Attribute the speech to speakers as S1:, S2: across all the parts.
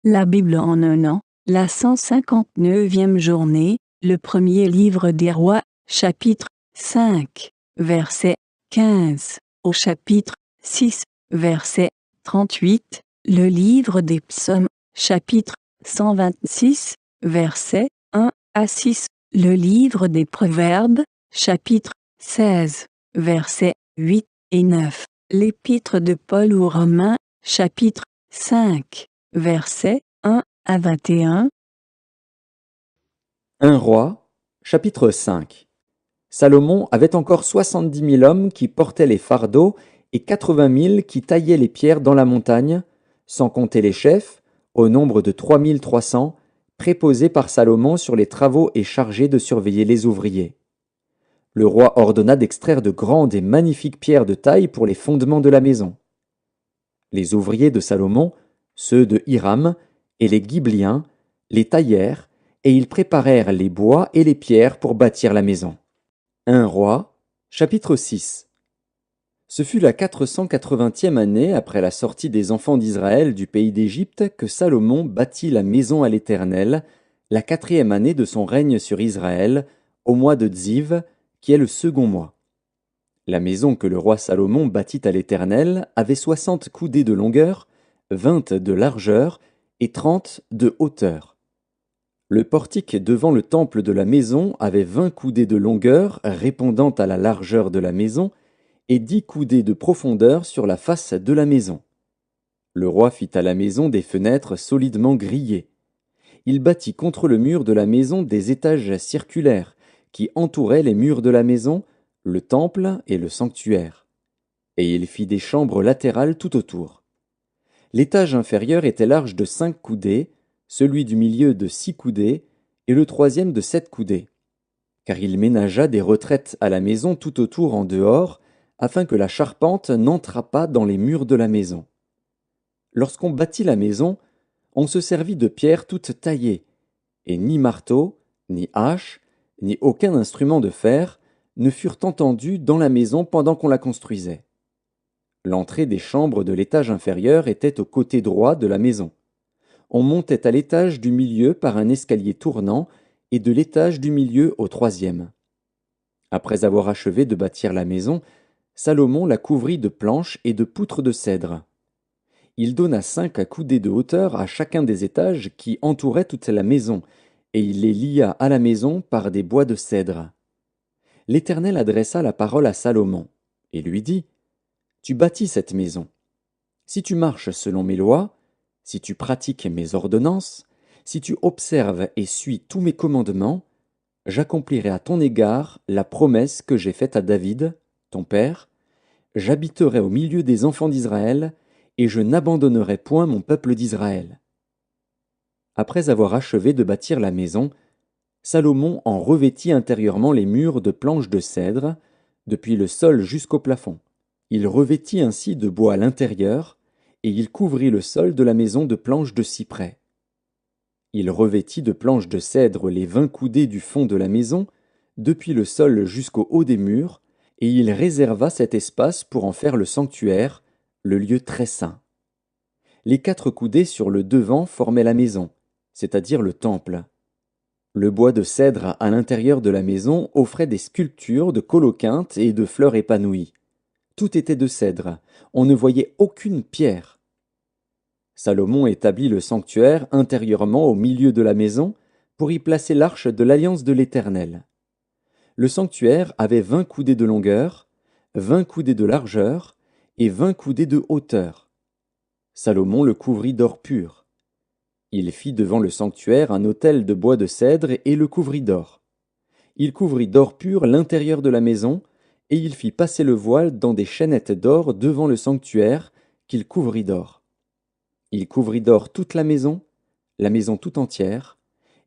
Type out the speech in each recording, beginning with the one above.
S1: La Bible en un an, la 159e journée, le premier livre des rois, chapitre 5, verset 15, au chapitre 6, verset 38, le livre des psaumes, chapitre 126, verset 1 à 6, le livre des proverbes, chapitre 16, versets 8 et 9, l'épître de Paul aux Romains, chapitre 5, versets 1 à 21.
S2: 1 Roi, chapitre 5. Salomon avait encore 70 000 hommes qui portaient les fardeaux et 80 000 qui taillaient les pierres dans la montagne, sans compter les chefs, au nombre de 3 300, préposés par Salomon sur les travaux et chargés de surveiller les ouvriers. Le roi ordonna d'extraire de grandes et magnifiques pierres de taille pour les fondements de la maison. Les ouvriers de Salomon, ceux de Hiram et les Ghibliens, les taillèrent, et ils préparèrent les bois et les pierres pour bâtir la maison. 1 Roi, chapitre 6. Ce fut la 480e année après la sortie des enfants d'Israël du pays d'Égypte que Salomon bâtit la maison à l'Éternel, la 4e année de son règne sur Israël, au mois de Dziv, qui est le second mois. La maison que le roi Salomon bâtit à l'Éternel avait 60 coudées de longueur, 20 de largeur et 30 de hauteur. Le portique devant le temple de la maison avait 20 coudées de longueur répondant à la largeur de la maison et 10 coudées de profondeur sur la face de la maison. Le roi fit à la maison des fenêtres solidement grillées. Il bâtit contre le mur de la maison des étages circulaires qui entouraient les murs de la maison, le temple et le sanctuaire. Et il fit des chambres latérales tout autour. L'étage inférieur était large de 5 coudées, celui du milieu de 6 coudées, et le troisième de 7 coudées. Car il ménagea des retraites à la maison tout autour en dehors, afin que la charpente n'entrât pas dans les murs de la maison. Lorsqu'on bâtit la maison, on se servit de pierres toutes taillées, et ni marteau, ni hache, ni aucun instrument de fer ne furent entendus dans la maison pendant qu'on la construisait. L'entrée des chambres de l'étage inférieur était au côté droit de la maison. On montait à l'étage du milieu par un escalier tournant et de l'étage du milieu au troisième. Après avoir achevé de bâtir la maison, Salomon la couvrit de planches et de poutres de cèdre. Il donna 5 coudées de hauteur à chacun des étages qui entouraient toute la maison, et il les lia à la maison par des bois de cèdre. L'Éternel adressa la parole à Salomon, et lui dit : Tu bâtis cette maison. Si tu marches selon mes lois, si tu pratiques mes ordonnances, si tu observes et suis tous mes commandements, j'accomplirai à ton égard la promesse que j'ai faite à David, ton père. J'habiterai au milieu des enfants d'Israël, et je n'abandonnerai point mon peuple d'Israël. Après avoir achevé de bâtir la maison, Salomon en revêtit intérieurement les murs de planches de cèdre, depuis le sol jusqu'au plafond. Il revêtit ainsi de bois à l'intérieur, et il couvrit le sol de la maison de planches de cyprès. Il revêtit de planches de cèdre les 20 coudées du fond de la maison, depuis le sol jusqu'au haut des murs, et il réserva cet espace pour en faire le sanctuaire, le lieu très saint. Les 4 coudées sur le devant formaient la maison, c'est-à-dire le temple. Le bois de cèdre à l'intérieur de la maison offrait des sculptures de coloquintes et de fleurs épanouies. Tout était de cèdre, on ne voyait aucune pierre. Salomon établit le sanctuaire intérieurement au milieu de la maison pour y placer l'arche de l'alliance de l'Éternel. Le sanctuaire avait 20 coudées de longueur, 20 coudées de largeur et 20 coudées de hauteur. Salomon le couvrit d'or pur. Il fit devant le sanctuaire un autel de bois de cèdre et le couvrit d'or. Il couvrit d'or pur l'intérieur de la maison, et il fit passer le voile dans des chaînettes d'or devant le sanctuaire, qu'il couvrit d'or. Il couvrit d'or toute la maison tout entière,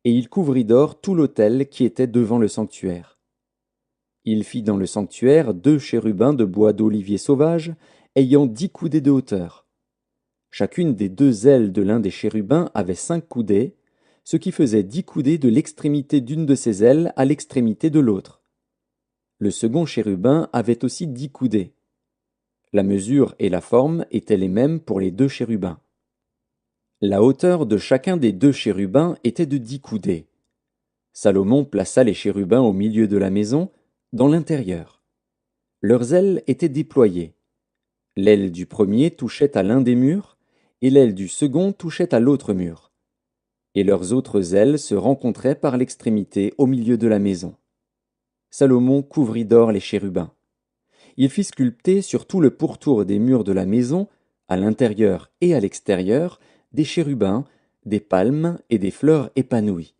S2: et il couvrit d'or tout l'autel qui était devant le sanctuaire. Il fit dans le sanctuaire 2 chérubins de bois d'olivier sauvage, ayant 10 coudées de hauteur. Chacune des 2 ailes de l'un des chérubins avait 5 coudées, ce qui faisait 10 coudées de l'extrémité d'une de ses ailes à l'extrémité de l'autre. Le second chérubin avait aussi 10 coudées. La mesure et la forme étaient les mêmes pour les 2 chérubins. La hauteur de chacun des 2 chérubins était de 10 coudées. Salomon plaça les chérubins au milieu de la maison, dans l'intérieur. Leurs ailes étaient déployées. L'aile du premier touchait à l'un des murs, et l'aile du second touchait à l'autre mur. Et leurs autres ailes se rencontraient par l'extrémité au milieu de la maison. Salomon couvrit d'or les chérubins. Il fit sculpter sur tout le pourtour des murs de la maison, à l'intérieur et à l'extérieur, des chérubins, des palmes et des fleurs épanouies.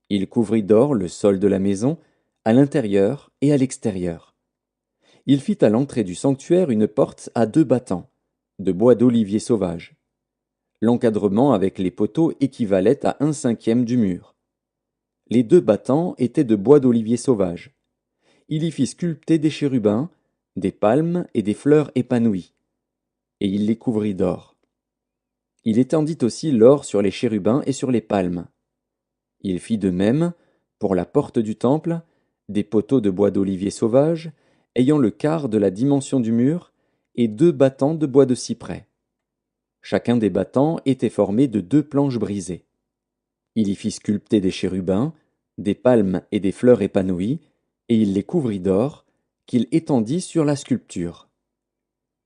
S2: Il couvrit d'or le sol de la maison, à l'intérieur et à l'extérieur. Il fit à l'entrée du sanctuaire une porte à 2 battants, de bois d'olivier sauvage. L'encadrement avec les poteaux équivalait à 1/5 du mur. Les 2 battants étaient de bois d'olivier sauvage. Il y fit sculpter des chérubins, des palmes et des fleurs épanouies. Et il les couvrit d'or. Il étendit aussi l'or sur les chérubins et sur les palmes. Il fit de même, pour la porte du temple, des poteaux de bois d'olivier sauvage, ayant le quart de la dimension du mur, et 2 battants de bois de cyprès. Chacun des battants était formé de 2 planches brisées. Il y fit sculpter des chérubins, des palmes et des fleurs épanouies, et il les couvrit d'or, qu'il étendit sur la sculpture.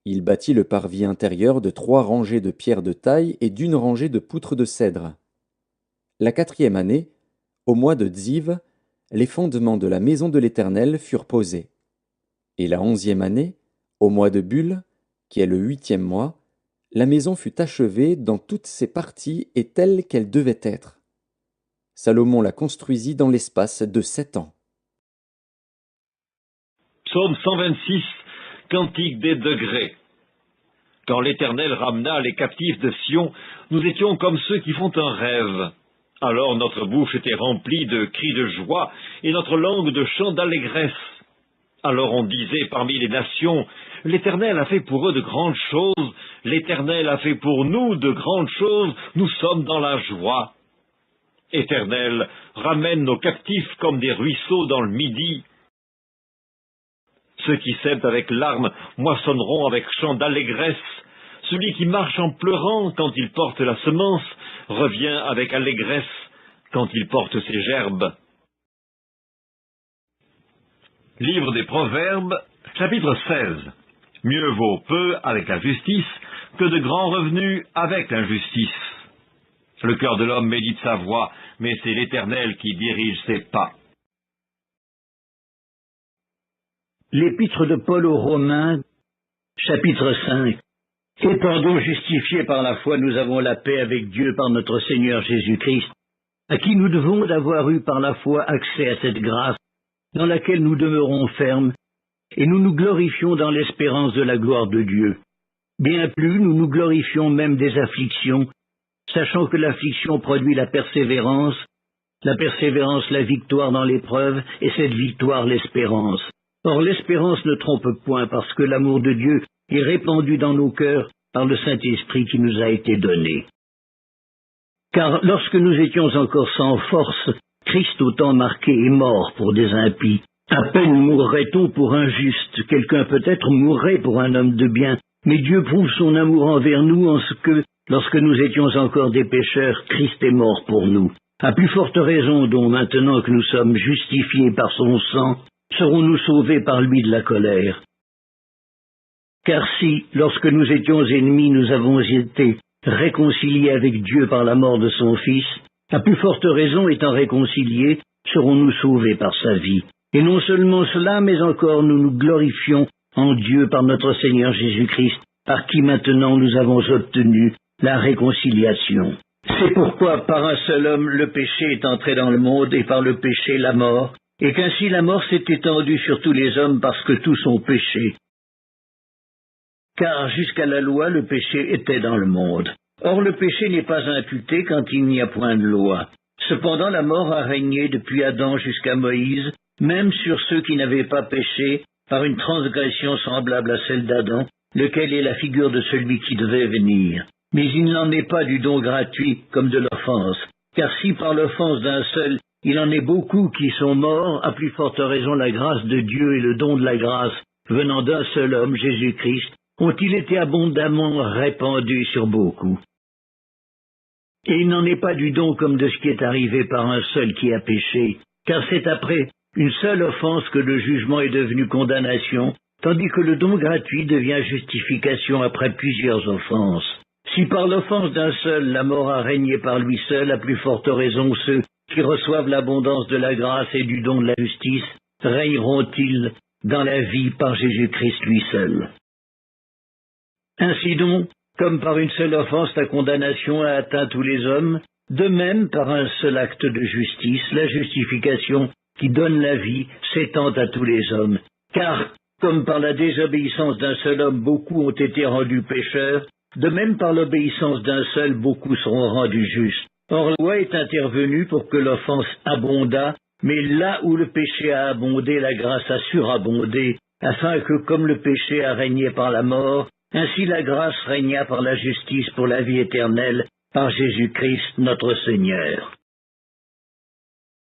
S2: Il bâtit le parvis intérieur de 3 rangées de pierres de taille et d'1 rangée de poutres de cèdre. La 4e année, au mois de Dziv, les fondements de la maison de l'Éternel furent posés. Et la 11e année, au mois de Bul, qui est le 8e mois, la maison fut achevée dans toutes ses parties et telle qu'elle devait être. Salomon la construisit dans l'espace de 7 ans.
S3: Psaume 126, Cantique des degrés. Quand l'Éternel ramena les captifs de Sion, nous étions comme ceux qui font un rêve. Alors notre bouche était remplie de cris de joie et notre langue de chants d'allégresse. Alors on disait parmi les nations, l'Éternel a fait pour eux de grandes choses, l'Éternel a fait pour nous de grandes choses, nous sommes dans la joie. Éternel, ramène nos captifs comme des ruisseaux dans le midi. Ceux qui sèment avec larmes moissonneront avec chants d'allégresse. Celui qui marche en pleurant quand il porte la semence revient avec allégresse quand il porte ses gerbes. Livre des Proverbes, chapitre 16. Mieux vaut peu avec la justice que de grands revenus avec l'injustice. Le cœur de l'homme médite sa voie, mais c'est l'Éternel qui dirige ses pas.
S4: L'épître de Paul aux Romains, chapitre 5. Étant donc justifiés par la foi, nous avons la paix avec Dieu par notre Seigneur Jésus-Christ, à qui nous devons d'avoir eu par la foi accès à cette grâce, dans laquelle nous demeurons fermes, et nous nous glorifions dans l'espérance de la gloire de Dieu. Bien plus, nous nous glorifions même des afflictions, sachant que l'affliction produit la persévérance la victoire dans l'épreuve, et cette victoire l'espérance. Or l'espérance ne trompe point, parce que l'amour de Dieu est répandu dans nos cœurs par le Saint-Esprit qui nous a été donné. Car lorsque nous étions encore sans force, Christ au temps marqué est mort pour des impies. À peine mourrait-on pour un juste, quelqu'un peut-être mourrait pour un homme de bien, mais Dieu prouve son amour envers nous en ce que, lorsque nous étions encore des pécheurs, Christ est mort pour nous. À plus forte raison donc, maintenant que nous sommes justifiés par son sang, serons-nous sauvés par lui de la colère. Car si, lorsque nous étions ennemis, nous avons été réconciliés avec Dieu par la mort de son Fils, à plus forte raison, étant réconciliés, serons-nous sauvés par sa vie. Et non seulement cela, mais encore nous nous glorifions en Dieu par notre Seigneur Jésus-Christ, par qui maintenant nous avons obtenu la réconciliation. C'est pourquoi par un seul homme le péché est entré dans le monde, et par le péché la mort, et qu'ainsi la mort s'est étendue sur tous les hommes parce que tous ont péché. Car jusqu'à la loi, le péché était dans le monde. Or le péché n'est pas imputé quand il n'y a point de loi. Cependant la mort a régné depuis Adam jusqu'à Moïse, même sur ceux qui n'avaient pas péché, par une transgression semblable à celle d'Adam, lequel est la figure de celui qui devait venir. Mais il n'en est pas du don gratuit comme de l'offense. Car si par l'offense d'un seul, il en est beaucoup qui sont morts, à plus forte raison la grâce de Dieu et le don de la grâce, venant d'un seul homme, Jésus-Christ, ont-ils été abondamment répandus sur beaucoup. Et il n'en est pas du don comme de ce qui est arrivé par un seul qui a péché, car c'est après une seule offense que le jugement est devenu condamnation, tandis que le don gratuit devient justification après plusieurs offenses. Si par l'offense d'un seul la mort a régné par lui seul, à plus forte raison ceux qui reçoivent l'abondance de la grâce et du don de la justice régneront-ils dans la vie par Jésus-Christ lui seul. Ainsi donc, comme par une seule offense la condamnation a atteint tous les hommes, de même par un seul acte de justice, la justification qui donne la vie s'étend à tous les hommes. Car, comme par la désobéissance d'un seul homme beaucoup ont été rendus pécheurs, de même par l'obéissance d'un seul beaucoup seront rendus justes. Or la loi est intervenue pour que l'offense abondât, mais là où le péché a abondé, la grâce a surabondé, afin que, comme le péché a régné par la mort, ainsi la grâce régna par la justice pour la vie éternelle, par Jésus-Christ notre Seigneur.